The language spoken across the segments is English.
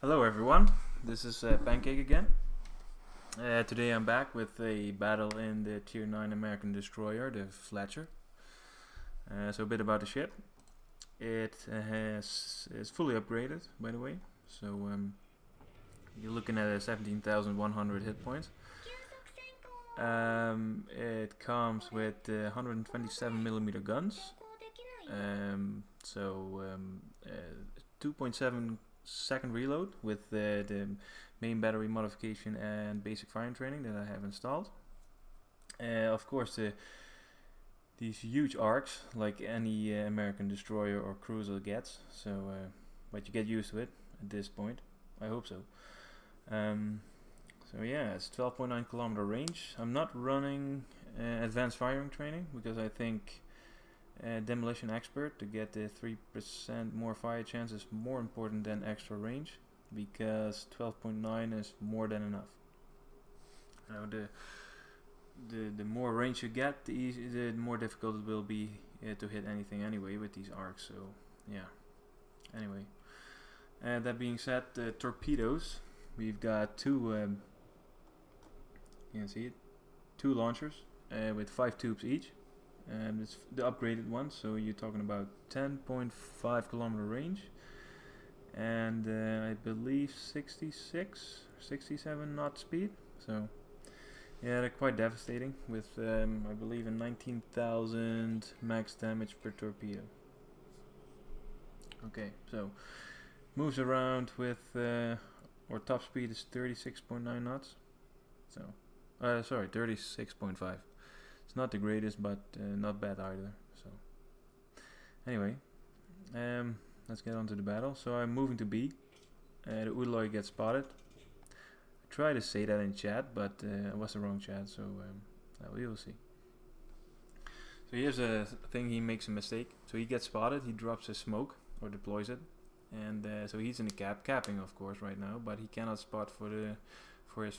Hello everyone, this is Pancake again. Today I'm back with a battle in the Tier 9 American destroyer, the Fletcher. So a bit about the ship. It is fully upgraded, by the way. So you're looking at 17,100 hit points. It comes with 127mm guns. 2.7 second reload with the main battery modification and basic firing training that I have installed. Of course, these huge arcs like any American destroyer or cruiser gets. So, but you get used to it at this point. I hope so. So yeah, it's 12.9 kilometer range. I'm not running advanced firing training because I think demolition expert to get the 3% more fire chance is more important than extra range, because 12.9 is more than enough. Now the more range you get, the more difficult it will be to hit anything anyway with these arcs. So yeah. Anyway, that being said, torpedoes. We've got two. You can see it. Two launchers with 5 tubes each. It's the upgraded one, so you're talking about 10.5 kilometer range, and I believe 67 knot speed. So yeah, they're quite devastating with I believe a 19,000 max damage per torpedo. Okay, so moves around with or top speed is 36.9 knots. So sorry, 36.5. It's not the greatest, but not bad either. So anyway, let's get on to the battle. So I'm moving to B. The Udaloy gets spotted. I tried to say that in chat, but it was the wrong chat, so we will see. So here's a thing: he makes a mistake. So he gets spotted, he drops his smoke or deploys it, and so he's in the capping of course right now, but he cannot spot for his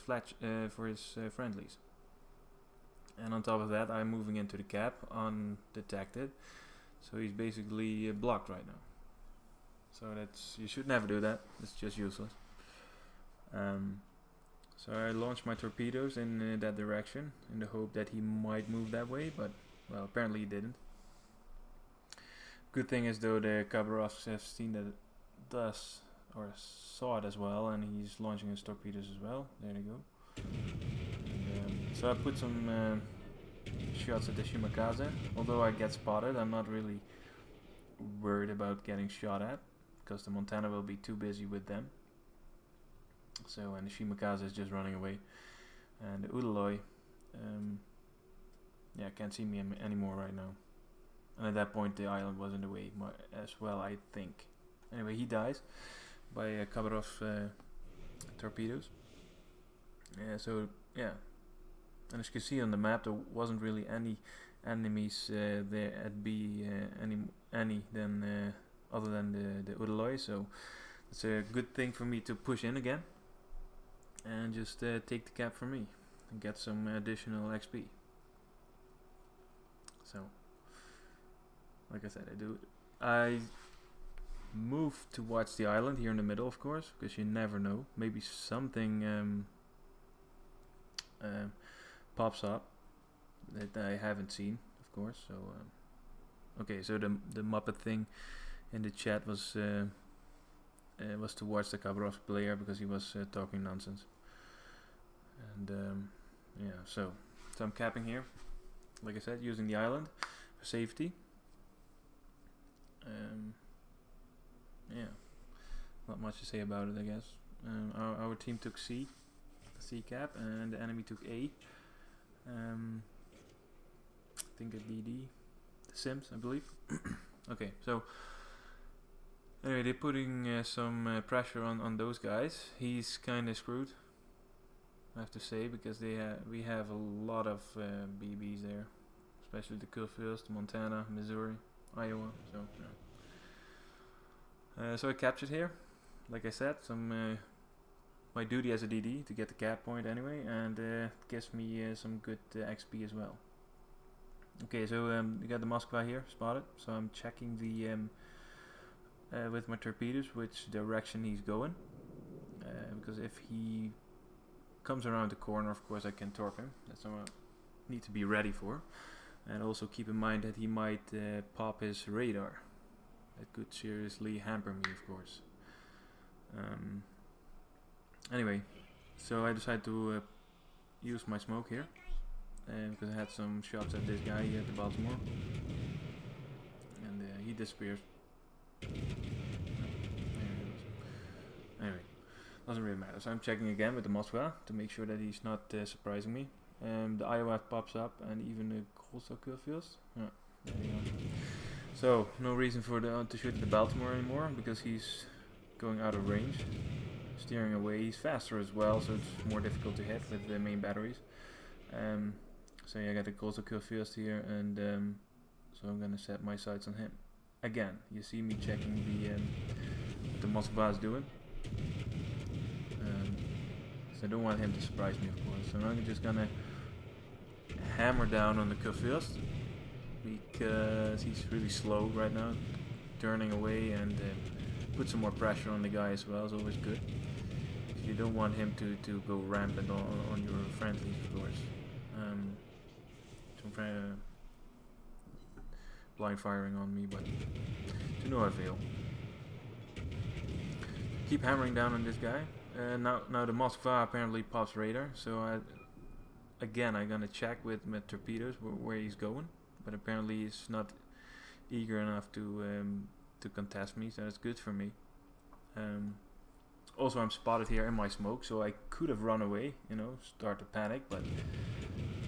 friendlies. And on top of that, I'm moving into the cap undetected, so he's basically blocked right now. So you should never do that. It's just useless. So I launched my torpedoes in that direction in the hope that he might move that way, but well, apparently he didn't. Good thing is though, the Khabarovsk have seen that it does, or saw it as well, and he's launching his torpedoes as well. There they go. So I put some shots at the Shimakaze. Although I get spotted, I'm not really worried about getting shot at, because the Montana will be too busy with them. So, and the Shimakaze is just running away. And the Udaloy, yeah, can't see me anymore right now. And at that point the island was in the way as well, I think. Anyway, he dies by Khabarov's torpedoes. So yeah. And as you can see on the map, there wasn't really any enemies there at B other than the Udaloy, so it's a good thing for me to push in again and just take the cap for me and get some additional XP. So, like I said, I move towards the island here in the middle, of course, because you never know. Maybe something pops up that I haven't seen, of course. So okay, so the Muppet thing in the chat was towards the Khabarovsk player because he was talking nonsense. And yeah, so I'm capping here, like I said, using the island for safety. Yeah, not much to say about it, I guess. Our team took C cap, and the enemy took A. I think at DD, the Sims, I believe. Okay, so anyway, they're putting some pressure on those guys. He's kind of screwed, I have to say, because we have a lot of BBs there, especially the Kurfürst, Montana, Missouri, Iowa. So yeah. So I captured here, like I said, my duty as a DD to get the cap point anyway, and gives me some good XP as well. Okay, so you got the Moskva here spotted, so I'm checking the with my torpedoes which direction he's going. because if he comes around the corner, of course I can torp him. That's what I need to be ready for. And also keep in mind that he might pop his radar. That could seriously hamper me, of course. Anyway, so I decided to use my smoke here. Because I had some shots at this guy here at the Baltimore. And he disappears. Anyway, doesn't really matter. So I'm checking again with the Moskva to make sure that he's not surprising me. The Iowa pops up and even the Coastal Curfews. Yeah, there you go. So no reason for to shoot at the Baltimore anymore because he's going out of range, steering away. He's faster as well, so it's more difficult to hit with the main batteries. So yeah, I got the Coastal Curfews here, and so I'm gonna set my sights on him. Again, you see me checking what the Moskva is doing. So I don't want him to surprise me, of course. So I'm just gonna hammer down on the Curfews because he's really slow right now, turning away, and put some more pressure on the guy as well is always good. You don't want him to go rampant on your friendlies, of course. So blind firing on me, but to no avail. Keep hammering down on this guy. Now the Moskva apparently pops radar, so again I'm gonna check with torpedoes where he's going, but apparently he's not eager enough to contest me, so that's good for me. Also I'm spotted here in my smoke, so I could have run away, you know, start to panic, but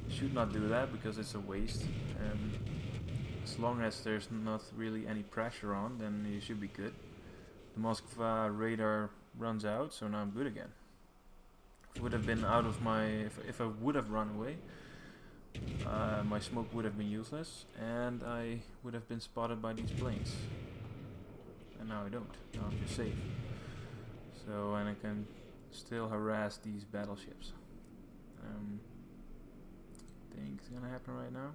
should not do that because it's a waste. As long as there's not really any pressure on, then you should be good. The Moskva radar runs out, so now I'm good again. Would have been out of my if I would have run away, my smoke would have been useless, and I would have been spotted by these planes. And now I don't. Now I'm just safe. So and I can still harass these battleships. I think it's gonna happen right now.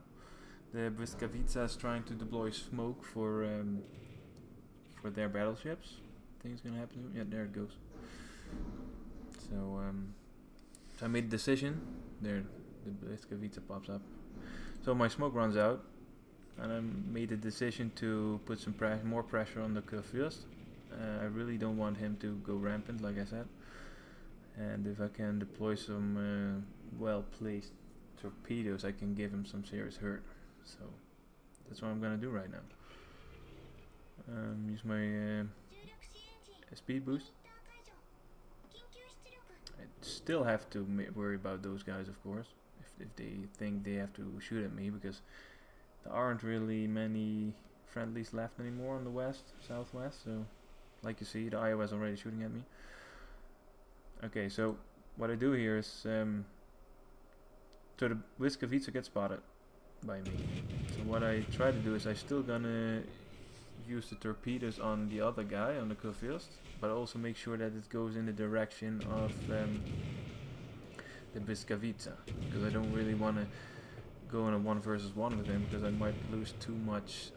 The Błyskawica is trying to deploy smoke for their battleships. I think it's gonna happen. Yeah, there it goes. So I made a decision. There, the Błyskawica pops up. So my smoke runs out, and I made a decision to put some more pressure on the Curfews. I really don't want him to go rampant, like I said. And if I can deploy some well-placed torpedoes, I can give him some serious hurt. So that's what I'm gonna do right now. Use my speed boost. I still have to worry about those guys, of course, if they think they have to shoot at me, because there aren't really many friendlies left anymore on the west, southwest. So, like you see, the Iowa is already shooting at me. Okay, so what I do here is, so the Błyskawica gets spotted by me. So what I try to do is I still gonna use the torpedoes on the other guy, on the Curfews, but also make sure that it goes in the direction of the Błyskawica, because I don't really want to go in a 1 versus 1 with him, because I might lose too much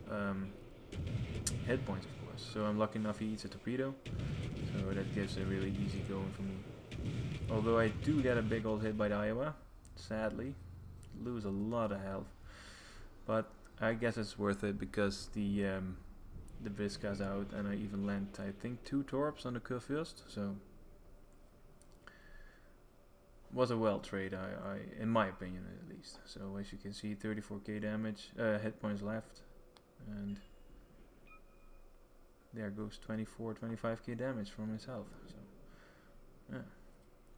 hit points, of course. So I'm lucky enough he eats a torpedo, so that gives a really easy going for me. Although I do get a big old hit by the Iowa, sadly, lose a lot of health, but I guess it's worth it because the Błyska's out, and I even land, I think, 2 torps on the Curfews, so was a well trade, in my opinion at least. So as you can see, 34k damage, hit points left, and there goes 25k damage from his health. So yeah,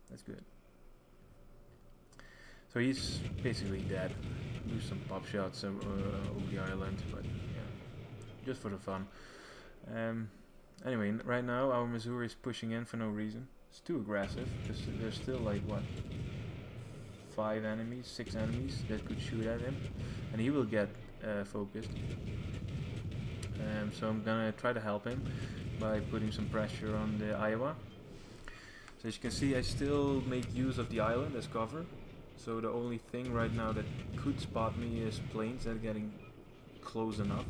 that's good. So he's basically dead. Do some pop shots over the island, but yeah, just for the fun. Anyway, right now our Missouri is pushing in for no reason. It's too aggressive, because there's still like what, 5 enemies, 6 enemies that could shoot at him, and he will get focused. So I'm gonna try to help him by putting some pressure on the Iowa. So as you can see, I still make use of the island as cover. So the only thing right now that could spot me is planes that are getting close enough.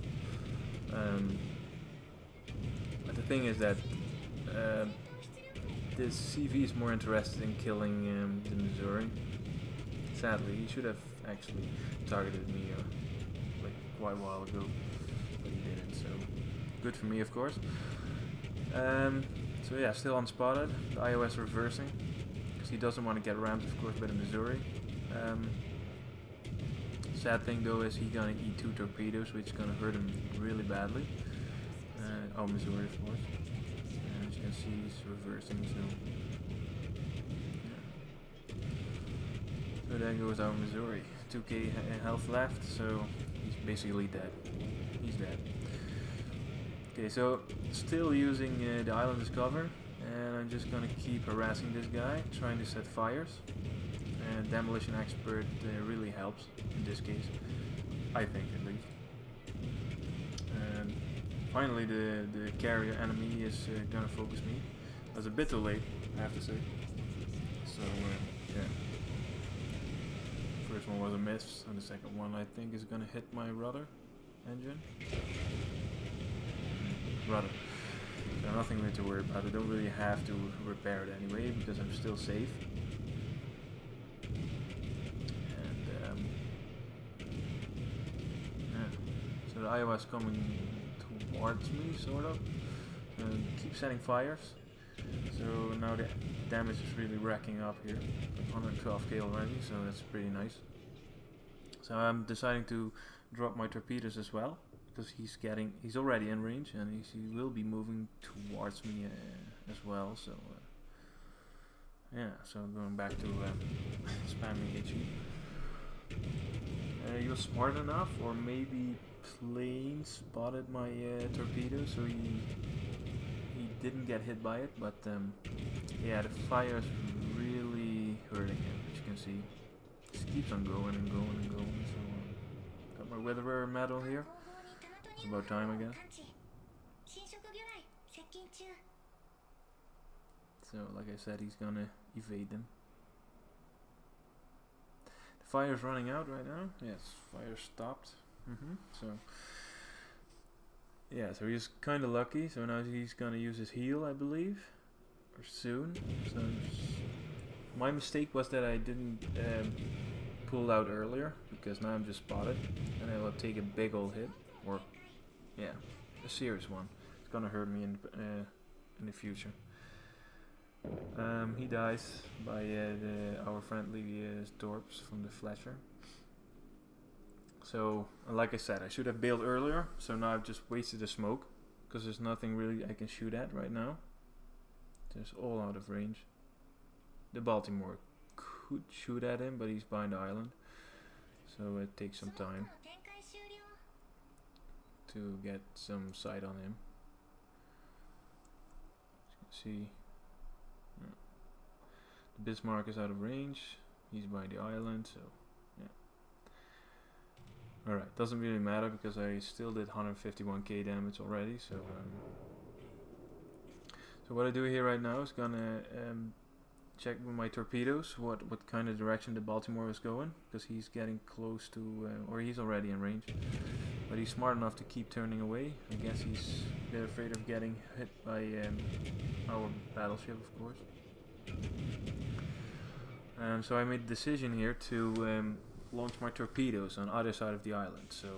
But the thing is that this CV is more interested in killing the Missouri. Sadly, he should have actually targeted me like quite a while ago, but he didn't. So good for me, of course. So yeah, still unspotted. The iOS reversing because he doesn't want to get rammed, of course, by the Missouri. Sad thing though is he's gonna eat 2 torpedoes, which is gonna hurt him really badly. Oh, Missouri, of course. And as you can see, he's reversing. So yeah. So there goes our Missouri. 2k health left, so he's basically dead. He's dead. Okay, so still using the island as cover, and I'm just gonna keep harassing this guy, trying to set fires. And Demolition Expert really helps in this case, I think at least. And finally the carrier enemy is gonna focus me. I was a bit too late, I have to say. So yeah. First one was a miss, and the second one I think is gonna hit my rudder engine. Rudder. So nothing really to worry about. I don't really have to repair it anyway because I'm still safe. So the iOS coming towards me, sort of. Keep setting fires. So now the damage is really racking up here. 112k already, so that's pretty nice. So I'm deciding to drop my torpedoes as well, because he's already in range, and he will be moving towards me as well. So yeah, so I'm going back to spamming HE. He was smart enough, or maybe plane spotted my torpedo, so he didn't get hit by it. But yeah, the fire is really hurting him, as you can see. Just keeps on going and going and going. So got my weather medal here. It's about time, I guess. So like I said, he's gonna evade them. The fire's running out right now. Yes, fire stopped. So yeah, so he's kind of lucky. So now he's gonna use his heal, I believe, or soon. So my mistake was that I didn't pull out earlier, because now I'm just spotted, and I will take a big old hit, or yeah, a serious one. It's gonna hurt me in the future. He dies by our friendly Torps from the Fletcher. So, like I said, I should have bailed earlier, so now I've just wasted the smoke, because there's nothing really I can shoot at right now. It's all out of range. The Baltimore could shoot at him, but he's behind the island, so it takes some time to get some sight on him. As you can see, the Bismarck is out of range, he's behind the island, so yeah. Alright, doesn't really matter because I still did 151k damage already, so so what I do here right now is gonna check with my torpedoes what kind of direction the Baltimore is going, because he's getting close to, or he's already in range, but he's smart enough to keep turning away. I guess he's a bit afraid of getting hit by our battleship, of course. So I made the decision here to launch my torpedoes on either side of the island. So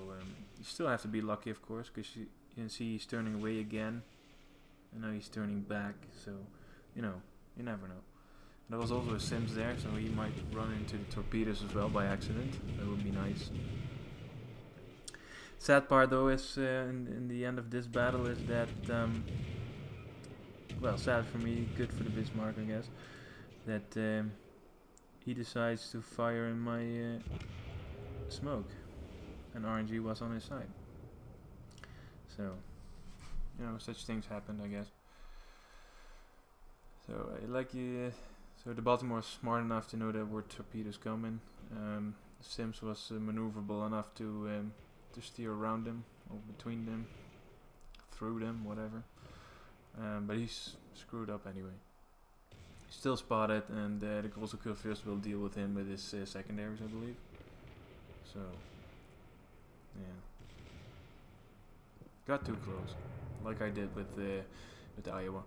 you still have to be lucky, of course, because you can see he's turning away again, and now he's turning back. So you know, you never know. There was also a Sims there, so he might run into the torpedoes as well by accident. That would be nice. Sad part though is in the end of this battle is that well, sad for me, good for the Bismarck, I guess, that he decides to fire in my smoke, and RNG was on his side. So, you know, such things happened, I guess. So, so the Baltimore was smart enough to know that were torpedoes coming. The Sims was maneuverable enough to steer around them, or between them, through them, whatever. But he's screwed up anyway. He's still spotted, and the Coastal Kill First will deal with him with his secondaries, I believe. So, yeah. Got too close, like I did with the Iowa.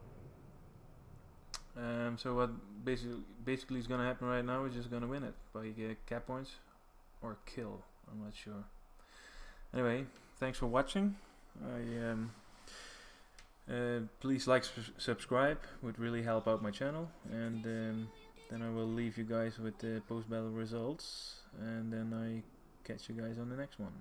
So what basically is gonna happen right now is just gonna win it by cap points or kill. I'm not sure. Anyway, thanks for watching. Please like, subscribe, would really help out my channel, and then I will leave you guys with the post battle results, and then I catch you guys on the next one.